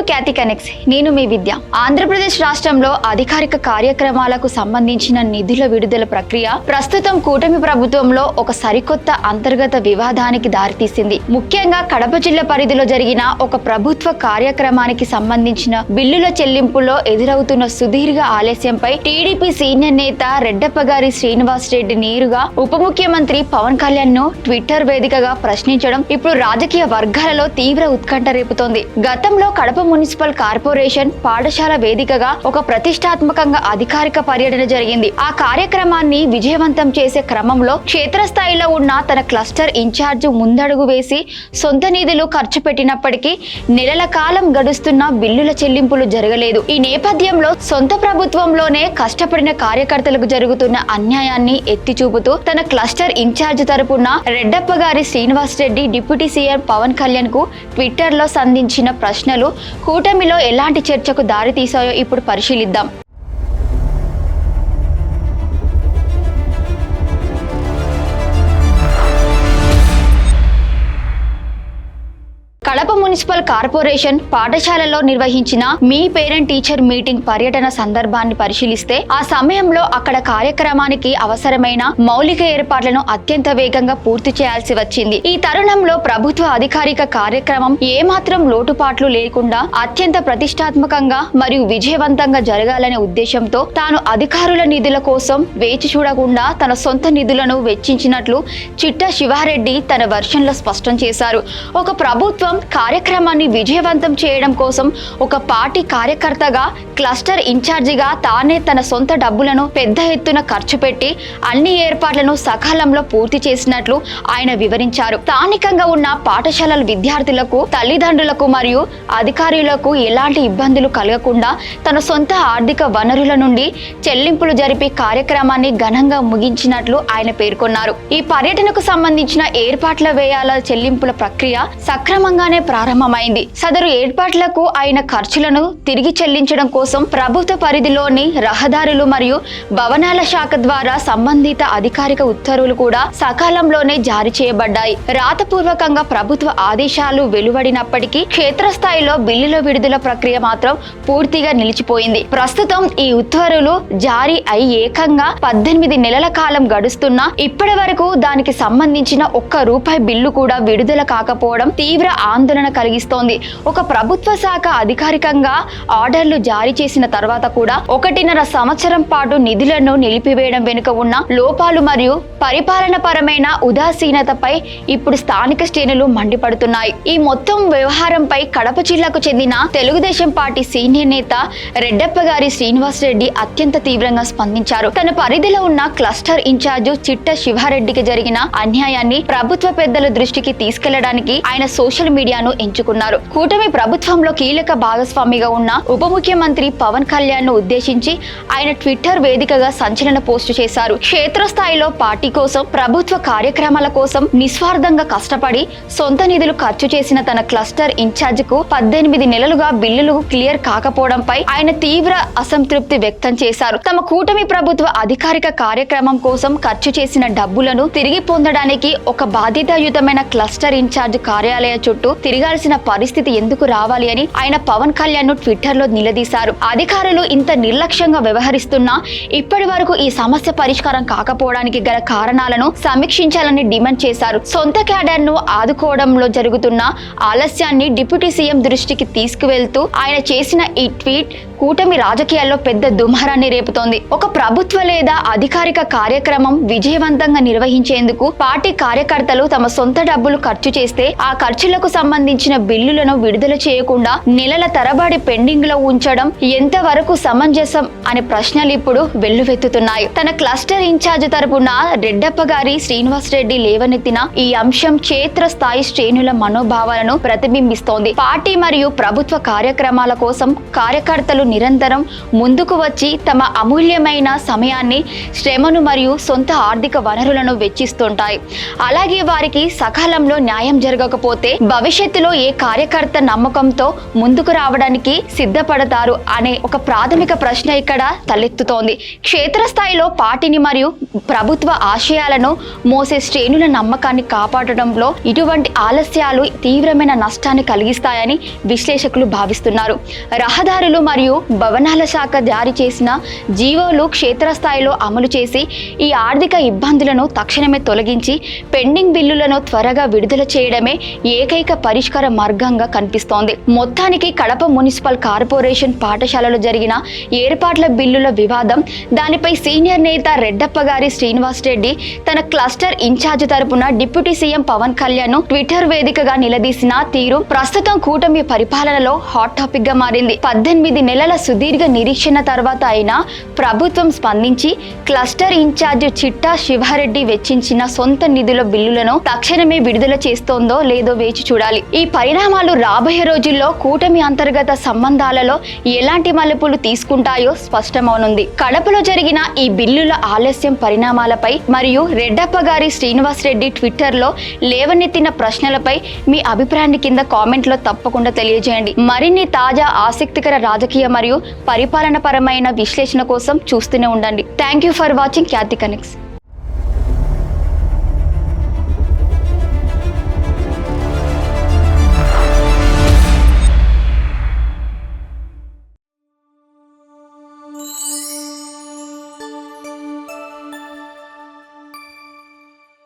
ఖ్యాతి connects. నేను మీ విద్య. ఆంధ్రప్రదేశ్ రాష్ట్రంలో అధికారిక కార్యక్రమాలకు సంబంధించిన నిధుల విడుదల ప్రక్రియ ప్రస్తుతం కూటమి ప్రభుత్వంలో ఒక సరికొత్త అంతర్గత వివాదానికి దారితీసింది. ముఖ్యంగా కడప జిల్లా పరిధిలో జరిగిన ఒక ప్రభుత్వ కార్యక్రమానికి సంబంధించిన బిల్లుల చెల్లింపులో ఎదురవుతున్న సుదీర్ఘ ఆలస్యంపై టీడీపీ సీనియర్ నేత రెడ్డప్పగారి శ్రీనివాస్ రెడ్డి నేరుగా ఉప ముఖ్యమంత్రి పవన్ కళ్యాణ్ ను ట్విట్టర్ వేదికగా ప్రశ్నించడం ఇప్పుడు రాజకీయ వర్గాలలో తీవ్ర ఉత్కంఠ రేపుతోంది. గతంలో కడప మున్సిపల్ కార్పొరేషన్ పాఠశాల వేదికగా ఒక ప్రతిష్టాత్మకంగా అధికారిక పర్యటన జరిగింది. ఆ కార్యక్రమాన్ని విజయవంతం చేసే క్రమంలో క్షేత్రస్థాయిలో ఉన్న తన క్లస్టర్ ఇన్ఛార్జ్ ముందడుగు వేసి సొంత నిధులు ఖర్చు పెట్టినప్పటికీ నెలల కాలం గడుస్తున్న బిల్లుల చెల్లింపులు జరగలేదు. ఈ నేపథ్యంలో సొంత ప్రభుత్వంలోనే కష్టపడిన కార్యకర్తలకు జరుగుతున్న అన్యాయాన్ని ఎత్తి చూపుతూ తన క్లస్టర్ ఇన్ఛార్జ్ తరపున రెడ్డప్పగారి శ్రీనివాస్ రెడ్డి డిప్యూటీ సీఎం పవన్ కళ్యాణ్ కు ట్విట్టర్ లో సంధించిన ప్రశ్నలు కూటమిలో ఎలాంటి చర్చకు దారితీశాయో ఇప్పుడు పరిశీలిద్దాం. కడప మున్సిపల్ కార్పొరేషన్ పాఠశాలలో నిర్వహించిన మీ పేరెంట్ టీచర్ మీటింగ్ పర్యటన సందర్భాన్ని పరిశీలిస్తే ఆ సమయంలో అక్కడ కార్యక్రమానికి అవసరమైన మౌలిక ఏర్పాట్లను అత్యంత వేగంగా పూర్తి చేయాల్సి వచ్చింది. ఈ తరుణంలో ప్రభుత్వ అధికారిక కార్యక్రమం ఏమాత్రం లోటుపాట్లు లేకుండా అత్యంత ప్రతిష్టాత్మకంగా మరియు విజయవంతంగా జరగాలనే ఉద్దేశంతో తాను అధికారుల నిధుల కోసం వేచి చూడకుండా తన సొంత నిధులను వెచ్చించినట్లు చిట్టా శివారెడ్డి తన వెర్షన్లో స్పష్టం చేశారు. ఒక ప్రభుత్వం కార్యక్రమాన్ని విజయవంతం చేయడం కోసం ఒక పార్టీ కార్యకర్తగా క్లస్టర్ ఇన్ఛార్జిగా తానే తన సొంత డబ్బులను పెద్ద ఎత్తున ఖర్చు పెట్టి అన్ని ఏర్పాట్లను సకాలంలో పూర్తి చేసినట్లు ఆయన వివరించారు. స్థానికంగా ఉన్న పాఠశాలల విద్యార్థులకు, తల్లిదండ్రులకు మరియు అధికారులకు ఎలాంటి ఇబ్బందులు కలగకుండా తన సొంత ఆర్థిక వనరుల నుండి చెల్లింపులు జరిపి కార్యక్రమాన్ని ఘనంగా ముగించినట్లు ఆయన పేర్కొన్నారు. ఈ పర్యటనకు సంబంధించిన ఏర్పాట్ల వ్యయాల చెల్లింపుల ప్రక్రియ సక్రమంగానే ప్రారంభమైంది. సదరు ఏర్పాట్లకు అయిన ఖర్చులను తిరిగి చెల్లించడం కోసం ప్రభుత్వ పరిధిలోని రహదారులు మరియు భవనాల శాఖ ద్వారా సంబంధిత అధికారిక ఉత్తర్వులు కూడా సకాలంలోనే జారీ చేయబడ్డాయి. రాతపూర్వకంగా ప్రభుత్వ ఆదేశాలు వెలువడినప్పటికీ క్షేత్రస్థాయిలో బిల్లుల విడుదల ప్రక్రియ మాత్రం పూర్తిగా నిలిచిపోయింది. ప్రస్తుతం ఈ ఉత్తర్వులు జారీ అయి ఏకంగా 18 నెలల కాలం గడుస్తున్నా ఇప్పటి వరకు దానికి సంబంధించిన ₹1 బిల్లు కూడా విడుదల కాకపోవడం తీవ్ర ఆందోళన కలిగిస్తోంది. ఒక ప్రభుత్వ శాఖ అధికారికంగా ఆర్డర్లు జారీ చేసిన తర్వాత కూడా 1.5 సంవత్సరం పాటు నిధులను నిలిపివేయడం వెనుక ఉన్న లోపాలు మరియు పరిపాలన పరమైన ఉదాసీనతపై ఇప్పుడు స్థానిక శ్రేణులు మండిపడుతున్నాయి. ఈ మొత్తం వ్యవహారంపై కడప జిల్లాకు చెందిన తెలుగుదేశం పార్టీ సీనియర్ నేత రెడ్డప్పగారి శ్రీనివాస్ రెడ్డి అత్యంత తీవ్రంగా స్పందించారు. తన పరిధిలో ఉన్న క్లస్టర్ ఇన్ఛార్జ్ చిట్టా శివారెడ్డికి జరిగిన అన్యాయాన్ని ప్రభుత్వ పెద్దల దృష్టికి తీసుకెళ్లడానికి ఆయన సోషల్ మీడియాను ఎంచుకున్నారు. కూటమి ప్రభుత్వంలో కీలక భాగస్వామిగా ఉన్న ఉప ముఖ్యమంత్రి పవన్ కళ్యాణ్ ను ఉద్దేశించి ఆయన ట్విట్టర్ వేదికగా సంచలన పోస్టు చేశారు. క్షేత్రస్థాయిలో పార్టీ కోసం, ప్రభుత్వ కార్యక్రమాల కోసం నిస్వార్థంగా కష్టపడి సొంత నిధులు ఖర్చు చేసిన తన క్లస్టర్ ఇన్ఛార్జ్ కు 18 నెలలుగా బిల్లులు క్లియర్ కాకపోవడంపై ఆయన తీవ్ర అసంతృప్తి వ్యక్తం చేశారు. తమ కూటమి ప్రభుత్వ అధికారిక కార్యక్రమం కోసం ఖర్చు చేసిన డబ్బులను తిరిగి పొందడానికి ఒక బాధ్యతాయుతమైన క్లస్టర్ ఇన్ఛార్జ్ కార్యాలయ చుట్టూ తిరగాల్సిన పరిస్థితి ఎందుకు రావాలి అని ఆయన పవన్ కళ్యాణ్ ను ట్విట్టర్ లో నిలదీశారు. అధికారులు ఇంత నిర్లక్ష్యంగా వ్యవహరిస్తున్నా ఇప్పటి వరకు ఈ సమస్య పరిష్కారం కాకపోవడానికి గల కారణాలను సమీక్షించాలని డిమాండ్ చేశారు. సొంత క్యాడర్ ను ఆదుకోవడంలో జరుగుతున్న ఆలస్యాన్ని డిప్యూటీ సీఎం దృష్టికి తీసుకువెళ్తూ ఆయన చేసిన ఈ ట్వీట్ కూటమి రాజకీయాల్లో పెద్ద దుమారాన్ని రేపుతోంది. ఒక ప్రభుత్వ లేదా అధికారిక కార్యక్రమం విజయవంతంగా నిర్వహించేందుకు పార్టీ కార్యకర్తలు తమ సొంత డబ్బులు ఖర్చు చేస్తే ఆ ఖర్చులకు సంబంధించిన బిల్లులను విడుదల చేయకుండా నెలల తరబడి పెండింగ్ లో ఉంచడం ఎంతవరకు సమంజసం అనే ప్రశ్నలు ఇప్పుడు వెల్లువెత్తుతున్నాయి. తన క్లస్టర్ ఇన్ఛార్జ్ తరపున రెడ్డప్పగారి శ్రీనివాస్ రెడ్డి లేవనెత్తిన ఈ అంశం క్షేత్ర స్థాయి శ్రేణుల మనోభావాలను ప్రతిబింబిస్తోంది. పార్టీ మరియు ప్రభుత్వ కార్యక్రమాల కోసం కార్యకర్తలు నిరంతరం ముందుకు వచ్చి తమ అమూల్యమైన సమయాన్ని, శ్రమను మరియు సొంత ఆర్థిక వనరులను వెచ్చిస్తుంటాయి. అలాగే వారికి సకాలంలో న్యాయం జరగకపోతే భవిష్యత్తులో ఏ కార్యకర్త నమ్మకంతో ముందుకు రావడానికి సిద్ధపడతారు అనే ఒక ప్రాథమిక ప్రశ్న ఇక్కడ తలెత్తుతోంది. క్షేత్రస్థాయిలో పార్టీని మరియు ప్రభుత్వ ఆశయాలను మోసే శ్రేణుల నమ్మకాన్ని కాపాడడంలో ఇటువంటి ఆలస్యాలు తీవ్రమైన నష్టాన్ని కలిగిస్తాయని విశ్లేషకులు భావిస్తున్నారు. రహదారులు మరియు భవనాల శాఖ జారీ చేసిన జీవోలు క్షేత్రస్థాయిలో అమలు చేసి ఈ ఆర్థిక ఇబ్బందులను తక్షణమే తొలగించి పెండింగ్ బిల్లులను త్వరగా విడుదల చేయడమే ఏకైక పరిష్కార మార్గంగా కనిపిస్తోంది. మొత్తానికి కడప మున్సిపల్ కార్పొరేషన్ పాఠశాలలో జరిగిన ఏర్పాట్ల బిల్లుల వివాదం, దానిపై సీనియర్ నేత రెడ్డప్పగారి శ్రీనివాస్ రెడ్డి తన క్లస్టర్ ఇన్ఛార్జ్ తరపున deputy CM Pawan Kalyan Twitter వేదికగా నిలదీసిన తీరు ప్రస్తుతం కూటమి పరిపాలనలో హాట్ టాపిక్ గా మారింది. 18 నెలల సుదీర్ఘ నిరీక్షణ తర్వాత అయినా ప్రభుత్వం స్పందించి క్లస్టర్ ఇన్ఛార్జ్ చిట్టా శివారెడ్డి వెచ్చించిన సొంత నిధుల బిల్లులను తక్షణమే విడుదల చేస్తోందో లేదో వేచి చూడాలి. ఈ పరిణామాలు రాబోయే రోజుల్లో కూటమి అంతర్గత సంబంధాలలో ఎలాంటి మలుపులు తీసుకుంటాయో స్పష్టమవనుంది. కడపలో జరిగిన ఈ బిల్లుల ఆలస్యం పరిణామాలపై మరియు రెడ్డప్ప గారి శ్రీనివాస్ రెడ్డి ట్విట్టర్లో లేవనెత్తిన ప్రశ్నలపై మీ అభిప్రాయాన్ని కింద కామెంట్లో తప్పకుండా తెలియజేయండి. మరిన్ని తాజా ఆసక్తికర రాజకీయ మరియు పరిపాలన పరమైన విశ్లేషణ కోసం చూస్తూనే ఉండండి. Thank you for watching Khyati connects.